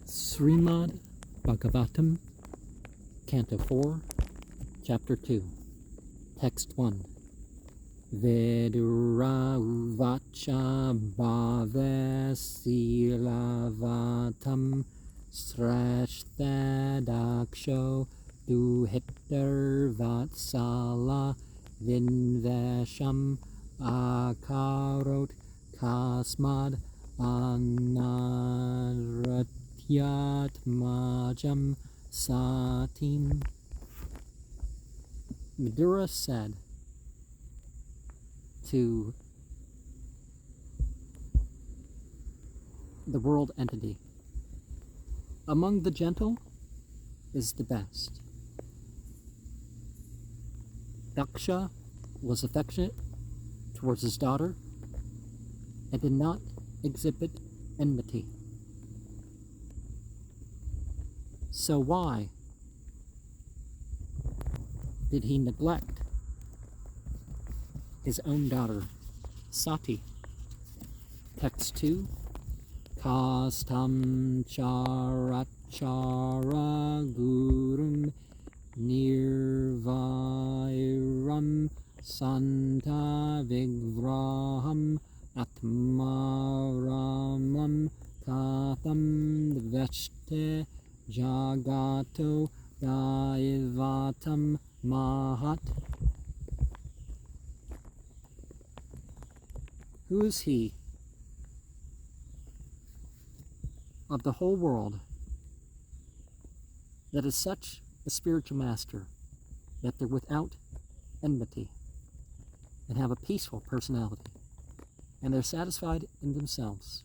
Srimad Bhagavatam, Canto 4, Chapter 2, Text 1. Vedura uvacha bhavesilavātam srashtadaksho duhitar vatsala vinvesham akarot kasmad anadratyatmajam satim. Vidura said to the world entity, among the gentle is the best. Daksha was affectionate towards his daughter and did not exhibit enmity. So why did he neglect his own daughter, Sati? Text 2. Kastam charachara gurum nirvairam santa vigraham atmaramam katham dveshte jagato daivatam mahat. Who is he of the whole world that is such a spiritual master that they're without enmity and have a peaceful personality and they're satisfied in themselves?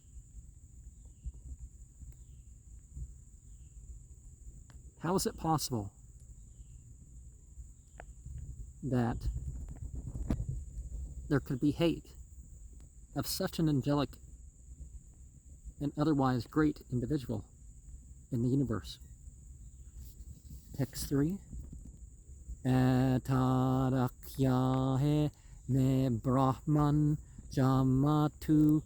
How is it possible that there could be hate of such an angelic and otherwise great individual in the universe? Text 3. Etadakyahe me brahman jamatu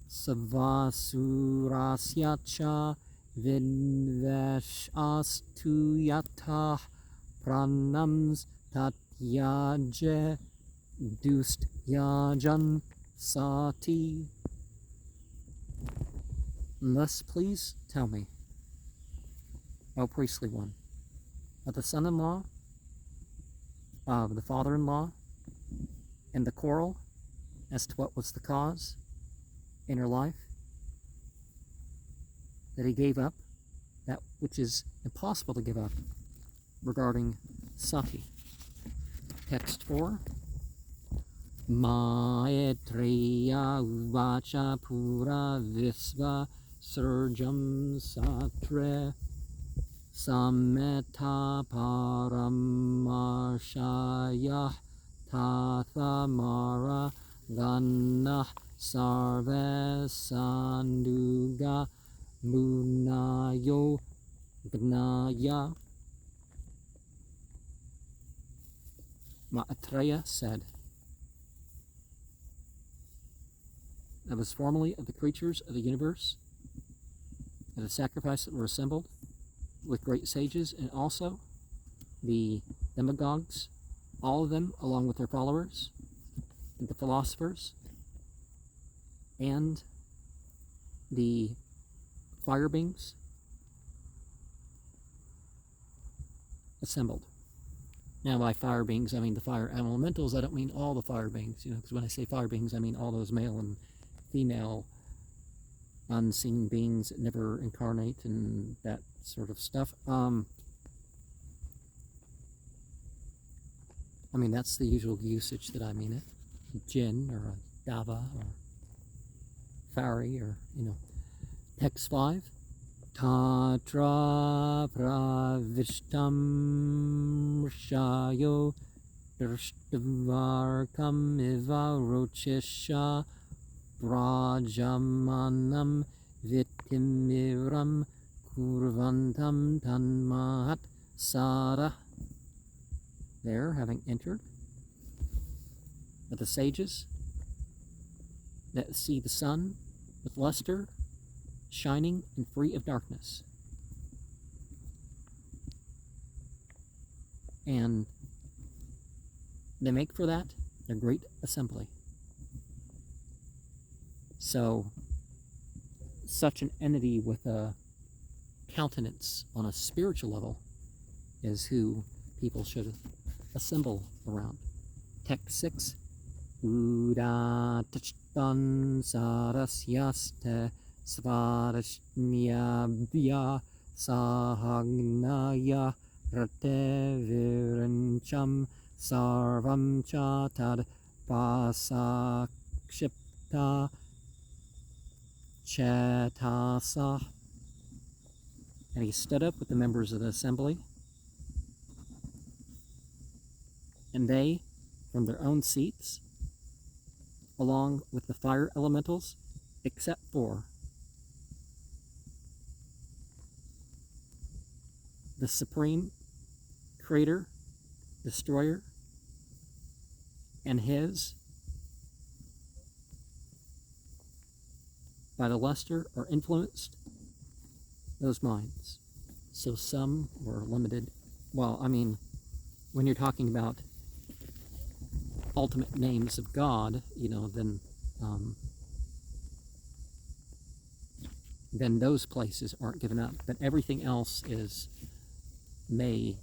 savasurasyacha vinveshastu yatah pranams tatyaje dust yajan sati. Thus please tell me, O priestly one, of the son-in-law, of the father-in-law, and the quarrel as to what was the cause in her life, that he gave up that which is impossible to give up regarding Sati. Text 4. Maitreya uvacha pura visva surjam satre sameta paramarshaya tathamara ganah sarve sanduga munayo gnaya. Maitreya said, that was formerly of the creatures of the universe, and the sacrifices that were assembled with great sages, and also the demagogues, all of them along with their followers, and the philosophers, and the fire beings assembled. Now, by fire beings, I mean the fire elementals. I don't mean all the fire beings, because when I say fire beings, I mean all those male and female unseen beings that never incarnate and that sort of stuff. I mean, that's the usual usage that I mean it. A jinn or a dava or fairy or, Text 5. Tatra pravishtam shayo drishtavarkam iva rochisha Brajamanam vitimiram kurvantam tanmahat sara. There, having entered, are the sages that see the sun with luster shining and free of darkness. And they make for that their great assembly. So, such an entity with a countenance on a spiritual level is who people should assemble around. Text 6. Ura tachtan sarasyaste svarashnyabhya sahagnaya rate virancham sarvam chatad pasakshipta chetasa. And he stood up with the members of the assembly, and they, from their own seats, along with the fire elementals, except for the supreme creator, destroyer, and his, by the luster or influenced those minds. So some were limited. Well, I mean, when you're talking about ultimate names of God, then those places aren't given up. But everything else may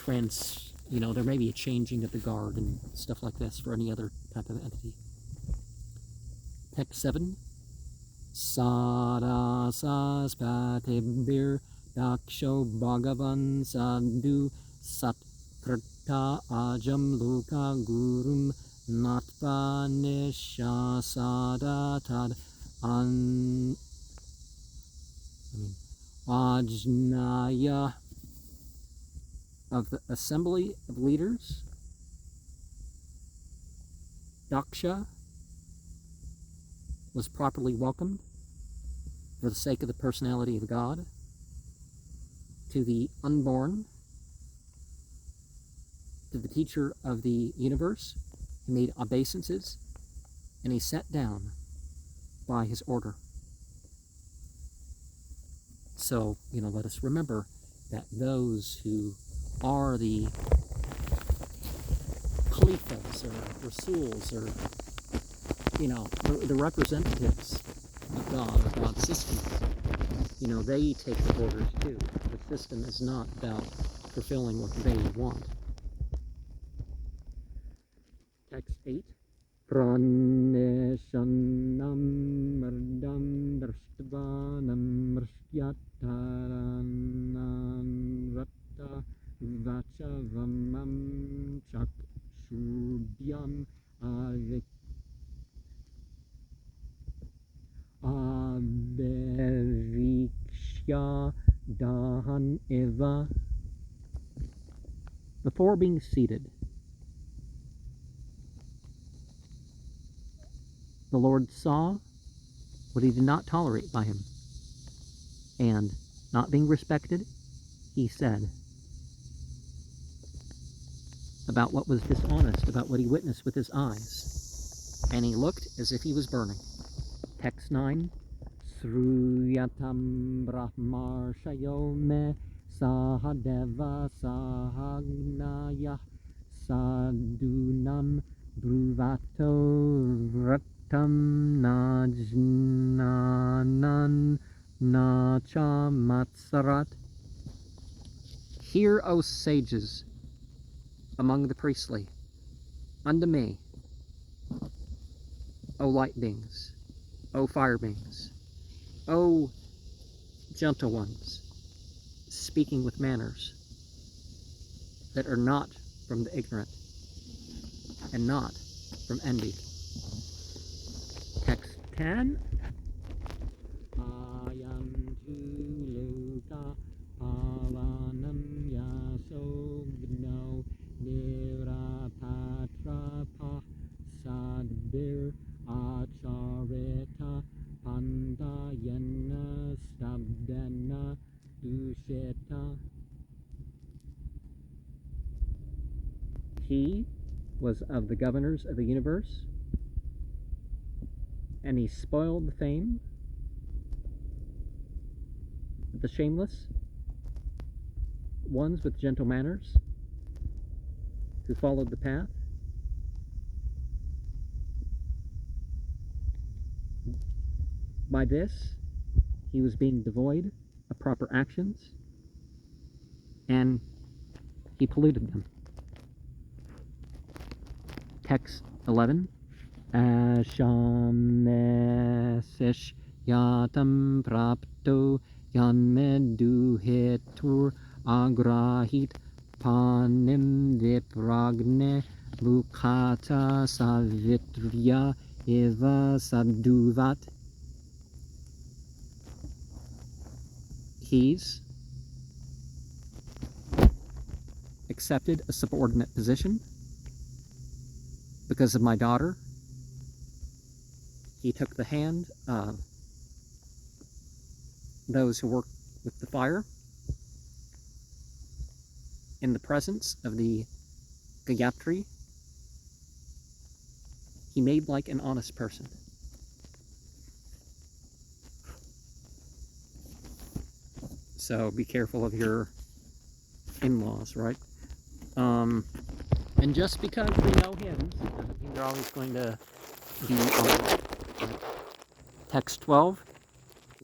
there may be a changing of the guard and stuff like this for any other type of entity. Text 7. Sarasas patibir daksho bhagavan sadhu satkrita ajam luka gurum natva nishasadatad ajnaya. Of the assembly of leaders, Daksha was properly welcomed for the sake of the personality of God. To the unborn, to the teacher of the universe, he made obeisances, and he sat down by his order. So, let us remember that those who are the khalifas or rasuls or the representatives of God or God's system, they take the orders too. The system is not about fulfilling what they want. Text 8. Praneshanam mardam drashtavanam rashtyataranam ratta vachavamam chakshudhyam averikshya dahan eva. Before being seated, the Lord saw what he did not tolerate by him, and, not being respected, he said about what was dishonest, about what he witnessed with his eyes, and he looked as if he was burning. Text 9. Sruyatam brahmarshayo me sahadeva sahagnaya sadunam bruvato vratam najnanan nacha matsarat. Hear, O sages among the priestly, unto me, O light beings, O fire beings, O gentle ones, speaking with manners that are not from the ignorant and not from envy. Text 10. Ayam tuluka pavanam yasogno nirapatrapa sadbir achareta pandayana stabdana dusheta. He was of the governors of the universe, and he spoiled the fame the shameless, ones with gentle manners, who followed the path. By this, he was being devoid of proper actions, and he polluted them. Text 11. Ashamesesh yatam prapto yanmeduhetur agrahit panim vipragne mukata savitriya eva sadduvat. He's accepted a subordinate position because of my daughter. He took the hand of those who work with the fire in the presence of the Gayatri. He made like an honest person. So be careful of your in-laws, right? And just because we know hymns doesn't mean they're always going to be on. Text 12.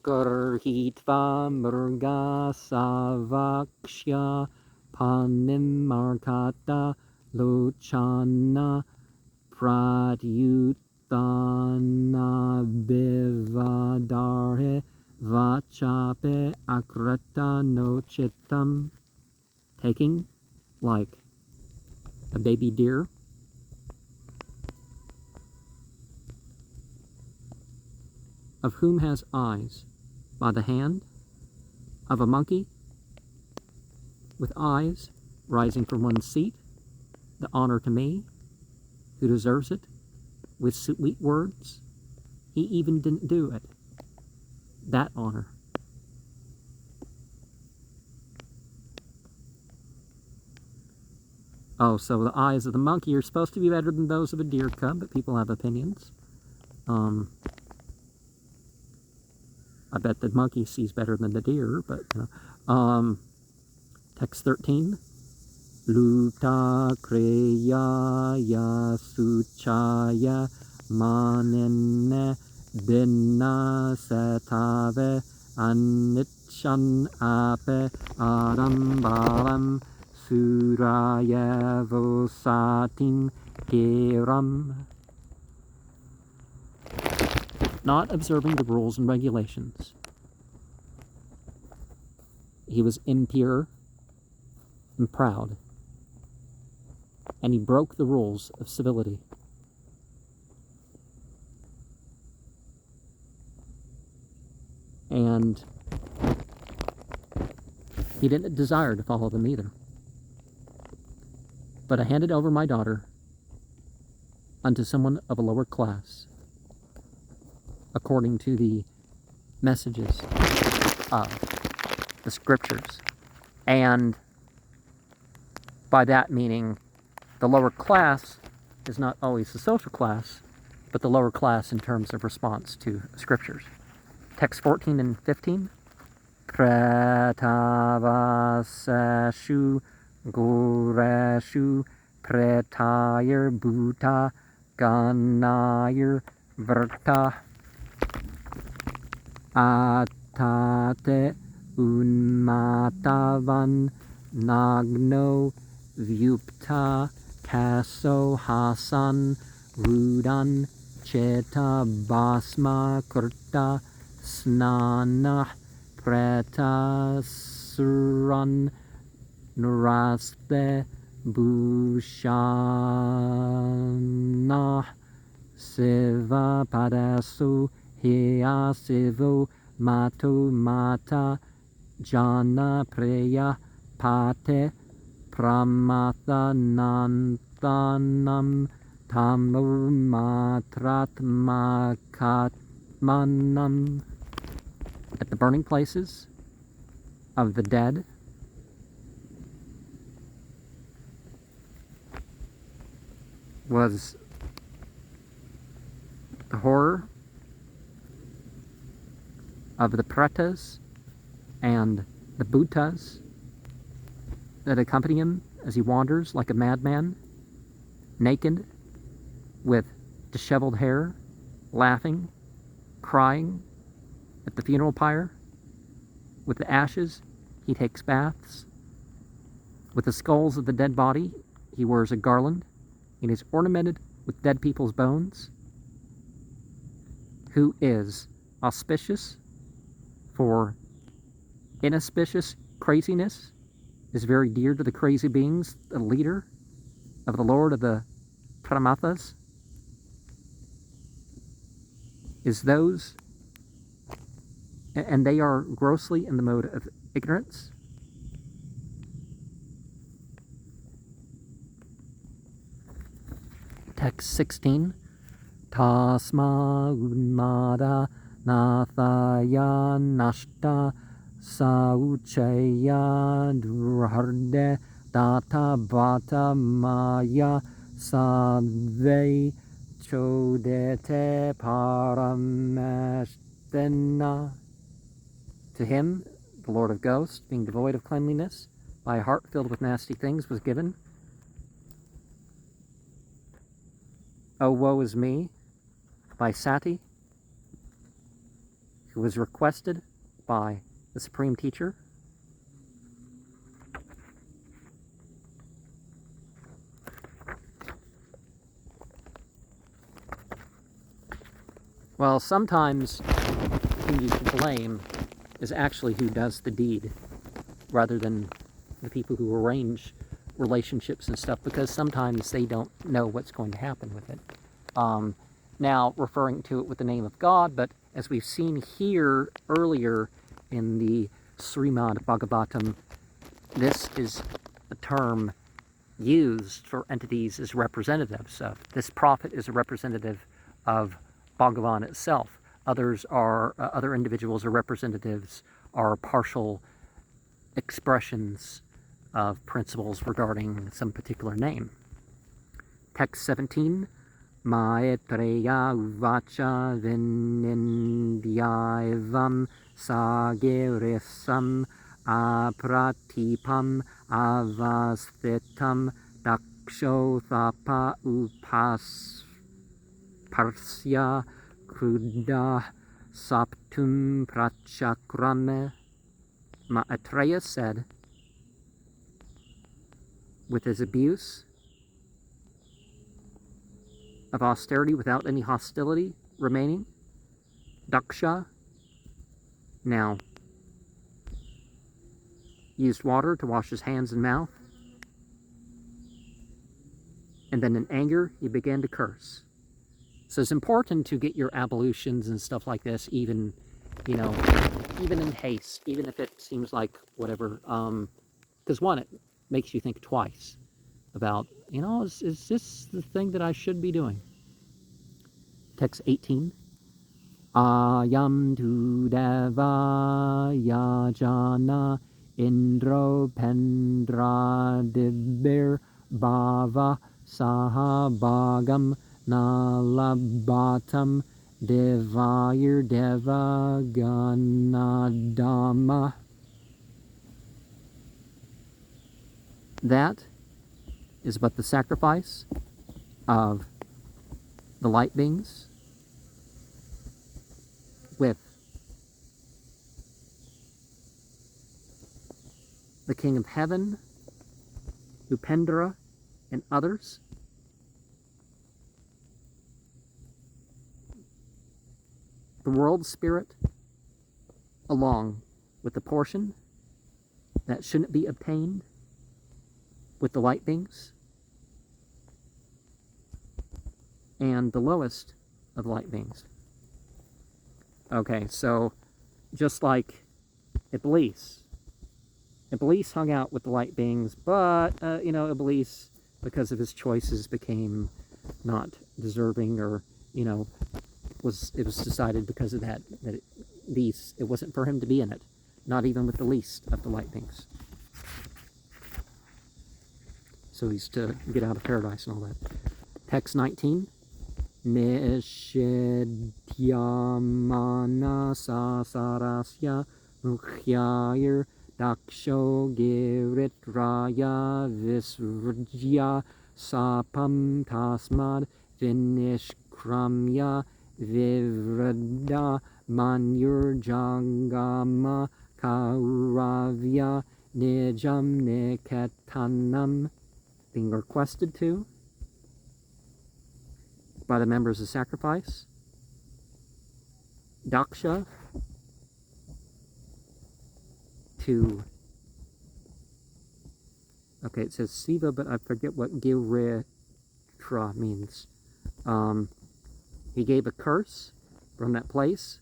Gurhitva murga savakshya panim markata lochana pratyutana bivadarhe vachape akrata no chittam. Taking like a baby deer, of whom has eyes, by the hand of a monkey, with eyes rising from one's seat, the honor to me, who deserves it, with sweet words. He even didn't do it. That honor. Oh, so the eyes of the monkey are supposed to be better than those of a deer cub, but people have opinions. I bet the monkey sees better than the deer, but text 13. Luta kreya yasuchaya manenne binna setave anichan ape arambalam suraya vosatim kiram. Not observing the rules and regulations. He was impure and proud, and he broke the rules of civility. And he didn't desire to follow them either. But I handed over my daughter unto someone of a lower class, according to the messages of the scriptures. And by that meaning, the lower class is not always the social class, but the lower class in terms of response to scriptures. Text 14 and 15. Pretavasashu Goreshu Pretayar Bhuta Ganayar Vrta Atate Unmatavan Nagno Vyupta Kaso Hasan Rudan Cheta Basma Kurta Snana Preta Suran Nuraste Bhushana Siva Padasu Hea Sivo Mato Mata Jana Preya Pate Pramatha Nanthanam Tamu Matrat Makatmanam. At the burning places of the dead, was the horror of the pretas and the Bhuttas that accompany him as he wanders like a madman, naked, with disheveled hair, laughing, crying at the funeral pyre. With the ashes, he takes baths. With the skulls of the dead body, he wears a garland, and is ornamented with dead people's bones. Who is auspicious for inauspicious craziness, is very dear to the crazy beings, the leader of the Lord of the Pramathas, is those, and they are grossly in the mode of ignorance. Text 16. Tasma unmada nathaya nashta sauchaya durharde data bata maya sadve chodete parameshtena. To him, the Lord of Ghosts, being devoid of cleanliness, by a heart filled with nasty things, was given. Oh, woe is me, by Sati, who was requested by the Supreme Teacher. Well, sometimes who you should blame is actually who does the deed, rather than the people who arrange relationships and stuff, because sometimes they don't know what's going to happen with it. Now, referring to it with the name of God, but as we've seen here earlier in the Srimad Bhagavatam, this is a term used for entities as representatives of. This prophet is a representative of Bhagavan itself. Others are, other individuals or representatives are partial expressions of principles regarding some particular name. Text 17. Maitreya uvacha vinindhyavam sagirisam apratipam avasthitam dakshothapa upasparsya kruda saptum prachakrame. Maitreya said, with his abuse of austerity without any hostility remaining, Daksha now used water to wash his hands and mouth, and then in anger he began to curse. So it's important to get your ablutions and stuff like this, even, you know, even in haste, even if it seems like whatever, because one, it makes you think twice about, you know, is this the thing that I should be doing? Text 18. Ayam tu deva yajana indro pendra dibir bhava sahabagam nalabatam devayir deva ganadama. That is but the sacrifice of the light beings with the King of Heaven, Upendra, and others. The world spirit, along with the portion that shouldn't be obtained with the light beings, and the lowest of light beings. Okay, so just like Iblis hung out with the light beings, but, you know, Iblis, because of his choices, became not deserving, or, you know, it was decided because of that it wasn't for him to be in it, not even with the least of the light beings. So he's to get out of paradise and all that. Text 19. Nishidyamana sasarasya Mukhyair Daksho Giritraya Visrujya Sapam Tasmad Vinishkramya Vivrada Manyur Jangama Kauravya Nijam Niketanam, being requested to by the members of sacrifice. Daksha, to, okay, it says Siva, but I forget what Giritra means. He gave a curse from that place.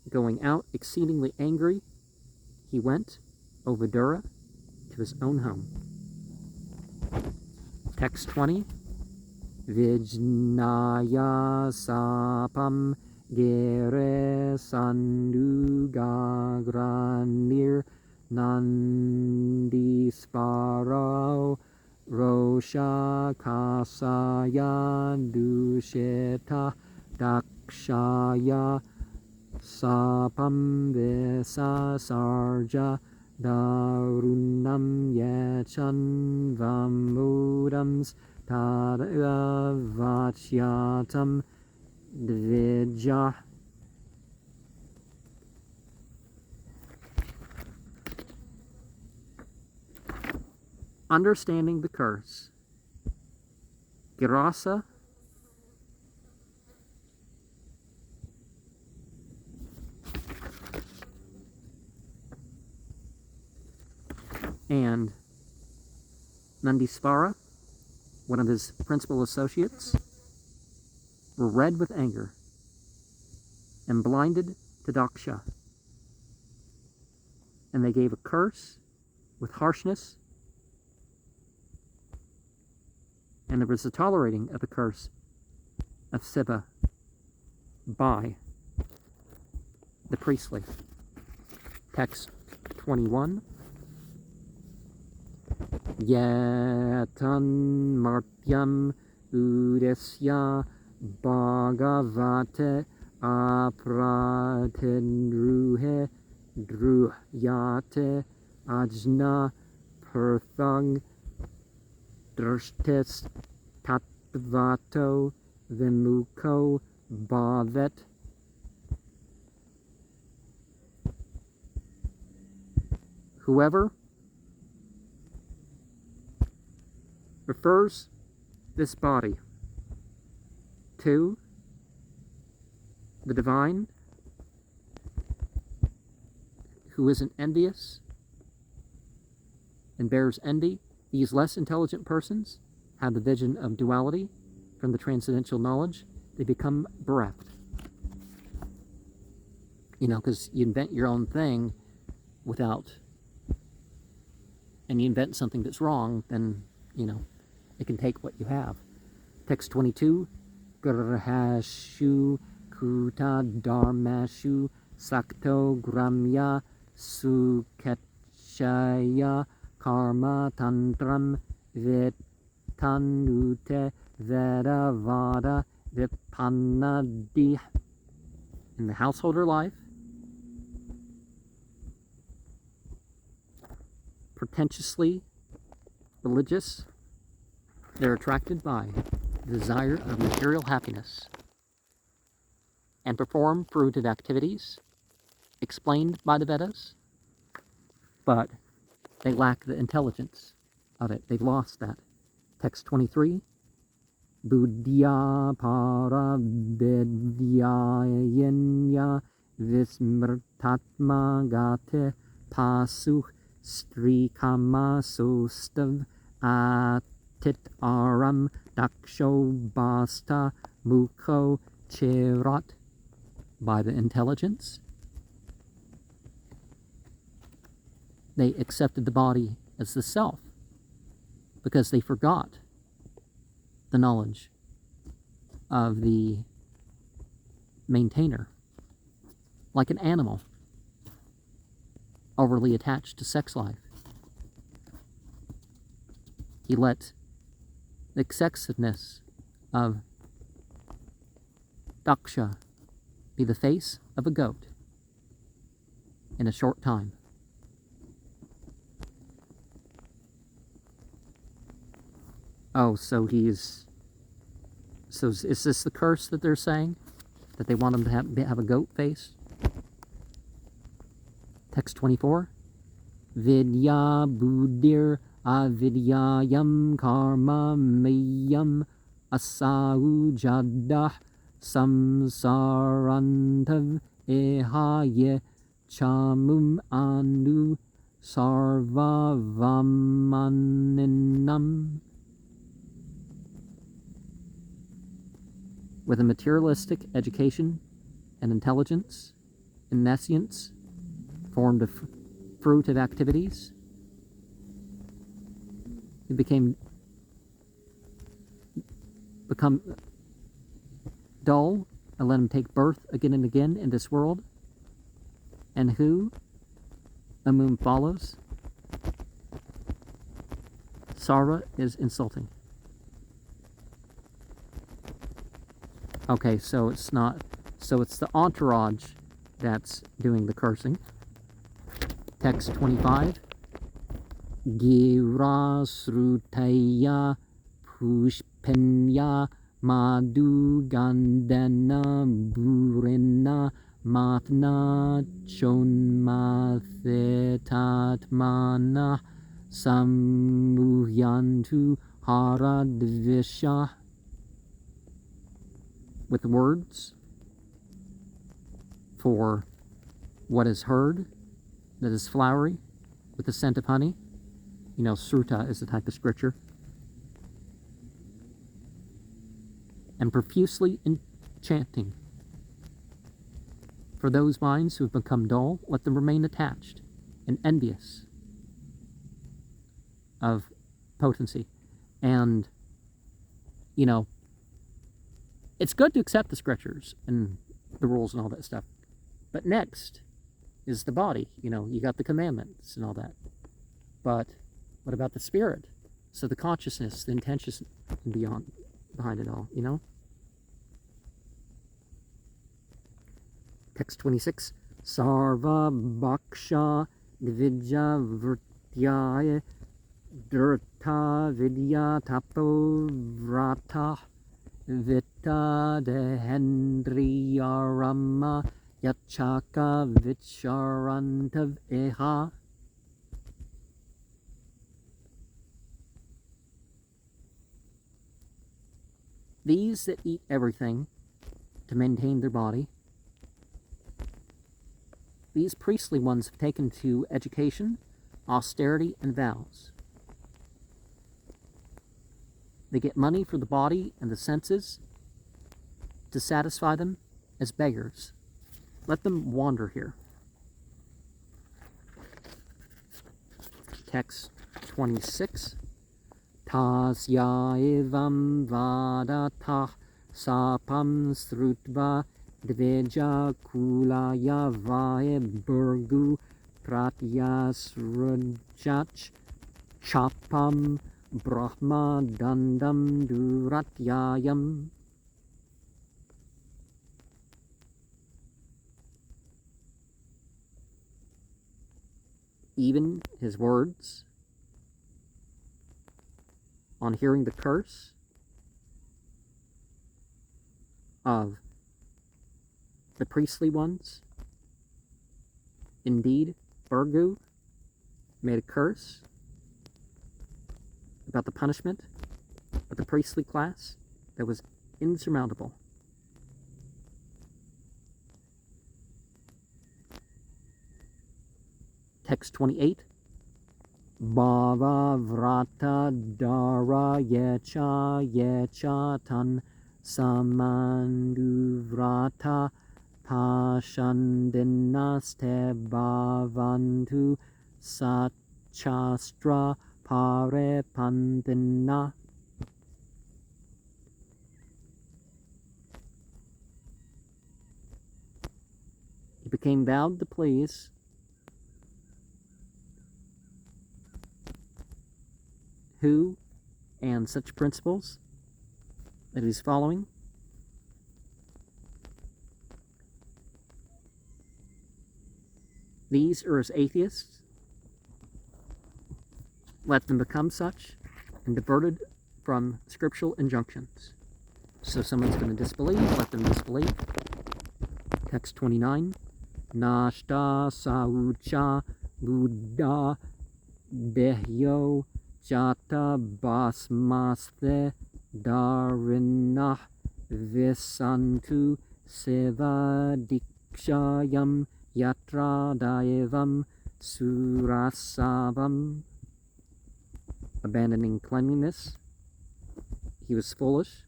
Going out exceedingly angry, he went, O Vidura, to his own home. Text 20. Vijnaya sapam gere sandugagranir nandisparo rosha kasaya dusheta dakshaya sapam visa sarja darunam yechan vamudams Tadavachyatam Dvijah. Understanding the curse. Girasa and Nandisvara, one of his principal associates, were red with anger and blinded to Daksha. And they gave a curse with harshness, and there was a tolerating of the curse of Siva by the priestly. Text 21. Yetan martyam udesya bhagavate apratendruhe druyate ajna perthang drshtis tattvato vimuko bhavet. Whoever refers this body to the divine, who isn't envious and bears envy, these less intelligent persons have the vision of duality from the transcendental knowledge. They become bereft. You know, because you invent your own thing and you invent something that's wrong, then, you know, it can take what you have. Text 22. Grahashu kuta dharmashu sakto gramya suketchaya karma tantram vitanute vedavada vipanadi. In the householder life, pretentiously religious, they're attracted by the desire of material happiness and perform fruitive activities explained by the Vedas, but they lack the intelligence of it. They've lost that. Text 23. Buddhya para vidyayanya vismrtatma gate pasuh strikama sostav atit aram daksho basta mukho cherat. By the intelligence, they accepted the body as the self because they forgot the knowledge of the maintainer. Like an animal overly attached to sex life, he let the excessiveness of Daksha be the face of a goat. in a short time. Oh, so is this the curse that they're saying? That they want him to have a goat face? Text 24. Vidya buddhir avidyayam karma mayam asau jadah samsarantav ehaya chamum anu sarvavamaninam. With a materialistic education and intelligence and nescience formed of fruit of activities, he become dull and let him take birth again and again in this world. And who Amun follows? Sarva is insulting. Okay, so it's the entourage that's doing the cursing. Text 25. Gira srutaya pushpenya madhu gandana burina matna chonmathetatmana samuhyantu haradvisha. With words for what is heard that is flowery with the scent of honey. You know, sruta is the type of scripture. And profusely enchanting. For those minds who have become dull, let them remain attached and envious of potency. And, you know, it's good to accept the scriptures and the rules and all that stuff. But next is the body. You know, you got the commandments and all that. But what about the spirit? So the consciousness, the intention behind it all, you know? Text 26. Sarva bhaksha vidya vrityaya drta vidya tapo vrata Vita dehendriyarama yachaka vicharantav eha. These that eat everything to maintain their body, these priestly ones have taken to education, austerity, and vows. They get money for the body and the senses to satisfy them as beggars. Let them wander here. Text 26. Tasya evam vadata sapam srutva dveja kulaya vae burgu pratyasrujach chapam Brahma dandam duratyayam. Even his words on hearing the curse of the priestly ones. Indeed, Burgu made a curse about the punishment of the priestly class that was insurmountable. Text 28. Bhava vrata dara yecha tan samandu vrata pashandinaste bhavantu sachastra pare pandina. He became vowed to please who and such principles that he's following. these are as atheists. Let them become such and diverted from scriptural injunctions. So someone's going to disbelieve, let them disbelieve. Text 29. Nashta saucha buddha dehyo jata basmaste darinah visantu seva dikshayam yatra daevam surasavam. Abandoning cleanliness, he was foolish.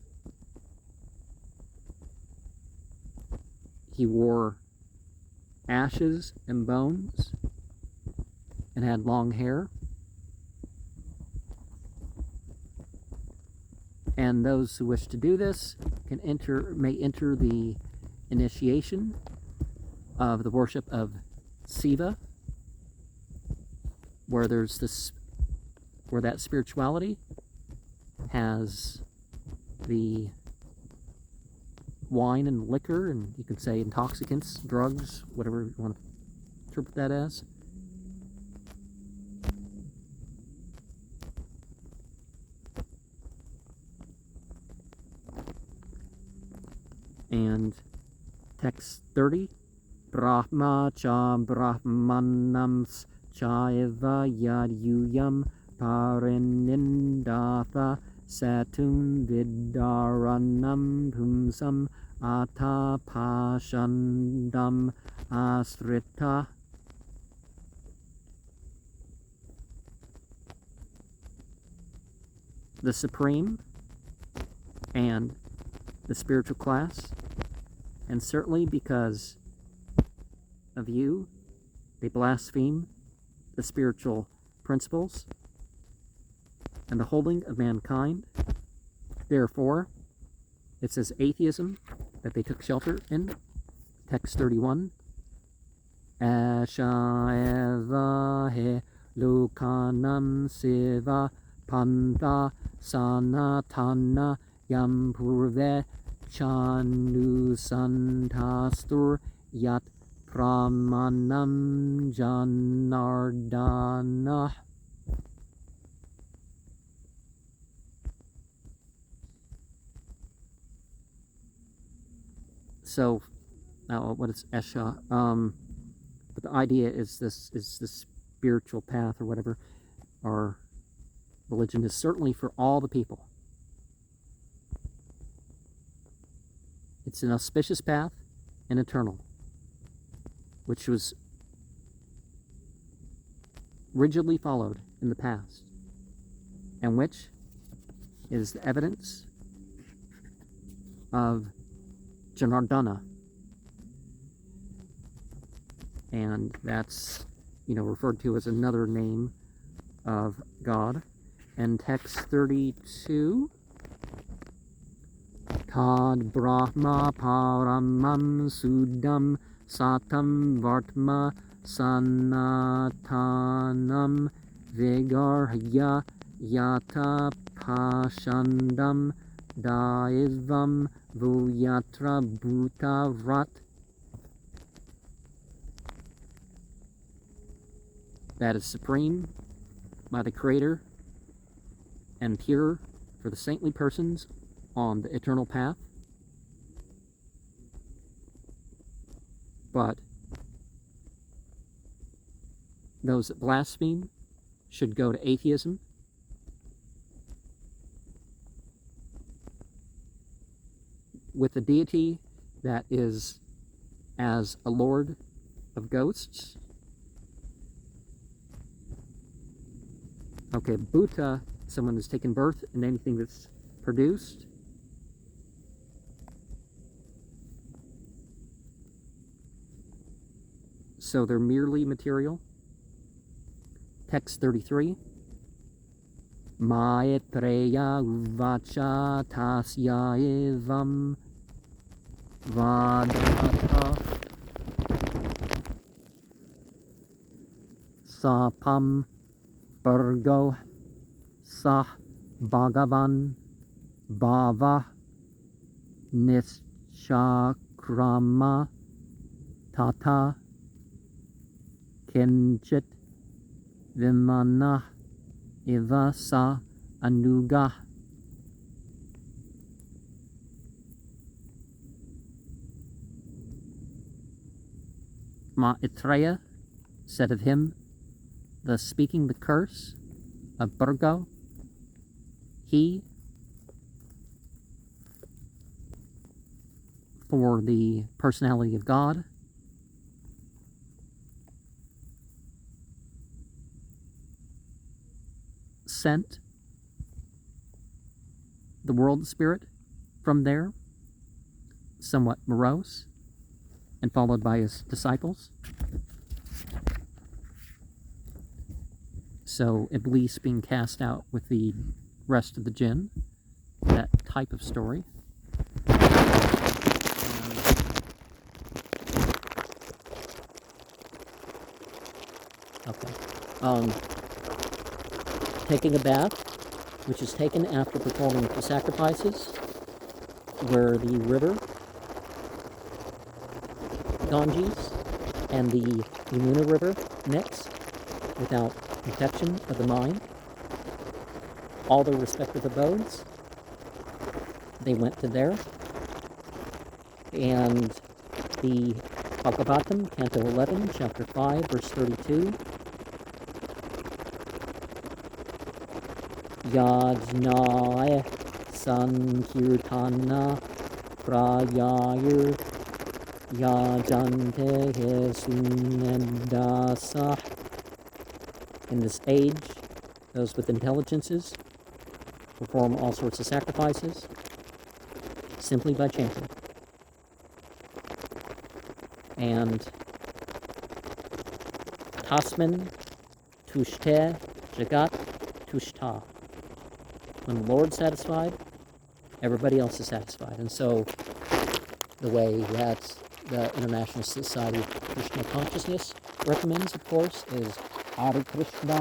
He wore ashes and bones and had long hair. And those who wish to do this may enter the initiation of the worship of Siva, where that spirituality has the wine and liquor, and you could say intoxicants, drugs, whatever you want to interpret that as. And text 30, Brahma cha brahmanams chaiva yadyuyam parinindatha satum vidaranam pumsam atapashandam asrita. The supreme and the spiritual class, and certainly because of you, they blaspheme the spiritual principles and the holding of mankind. Therefore, it says atheism that they took shelter in. Text 31. Asha eva he lokanam siva pantha sanatana yam purve chanusantastur yat pramanam janardana. So, now what is Esha? But the idea is this spiritual path or whatever, or religion is certainly for all the people. It's an auspicious path and eternal, which was rigidly followed in the past, and which is the evidence of Janardana. And that's, referred to as another name of God. And text 32. Tad Brahma Paramam Sudam Satam Vartma Sanatanam Vigarhya Yata Pashandam Daivam Vuyatra Bhuta Rat. That is supreme by the Creator and pure for the saintly persons on the eternal path. But those that blaspheme should go to atheism. With a deity that is as a lord of ghosts. Okay, Bhuta, someone who's taken birth in anything that's produced. So they're merely material. Text 33. Maitreya vacha tasya evam vadata sapam Virgo Sah Bhagavan Bhava Nishakrama Tata Kenchit Vimana Ivasa Anuga. Maitreya said of him, thus speaking the curse of Burgo, he, for the personality of God, sent the world spirit from there, somewhat morose, and followed by his disciples. So Iblis being cast out with the rest of the jinn, that type of story. Okay. Taking a bath, which is taken after performing the sacrifices, where the river Ganges and the Yamuna River mix without infection of the mind, all their respective abodes. They went to there, and the Bhagavatam, Canto 11, Chapter 5, verse 32, Yajnaya Sankirtana Prayayur Yajante Sunedasa. In this age, those with intelligences perform all sorts of sacrifices simply by chanting. And Tasmin Tushte Jagat Tushta. When the Lord's satisfied, everybody else is satisfied. And so the way that the International Society of Krishna Consciousness recommends, of course, is Hare Krishna,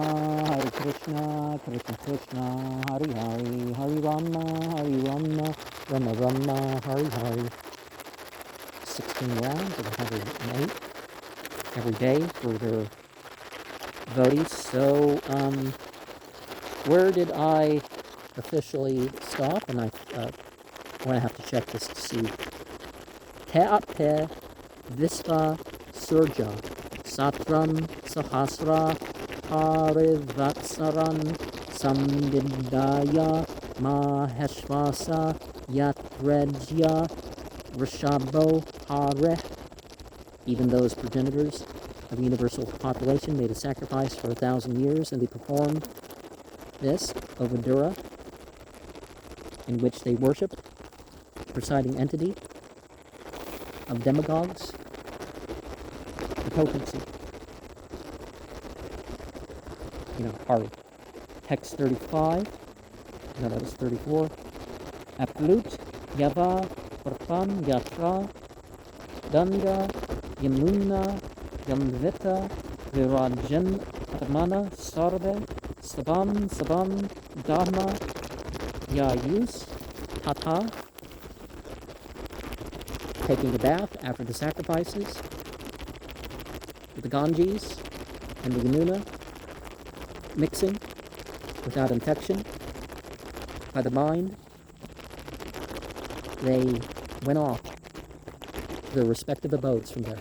Krishna Krishna, Hare Hare, Hare Rama, Rama Rama, Hare Hare. 16 rounds of 108 every day for their devotees. So, where did I officially stop? And I'm going to have to check this to see. Te'ape Vispa Surja Satram Sahasra Parivatsaran Samvidaya Maheshvasa Yatrejya Rishabho Hare. Even those progenitors of the universal population made a sacrifice for 1,000 years, and they performed this Ovadura, in which they worship the presiding entity of demagogues, the potency. Hari. Text 35, no, that was 34. Aplut, Yava, Prapam, Yatra, Ganga, Yamuna, Yamvita, Virajan, Atmana, Sarve, Sabam, Dharma, Yayus, Tata, taking a bath after the sacrifices, with the Ganges and the Yamuna, mixing without infection by the mind. They went off to their respective abodes from there.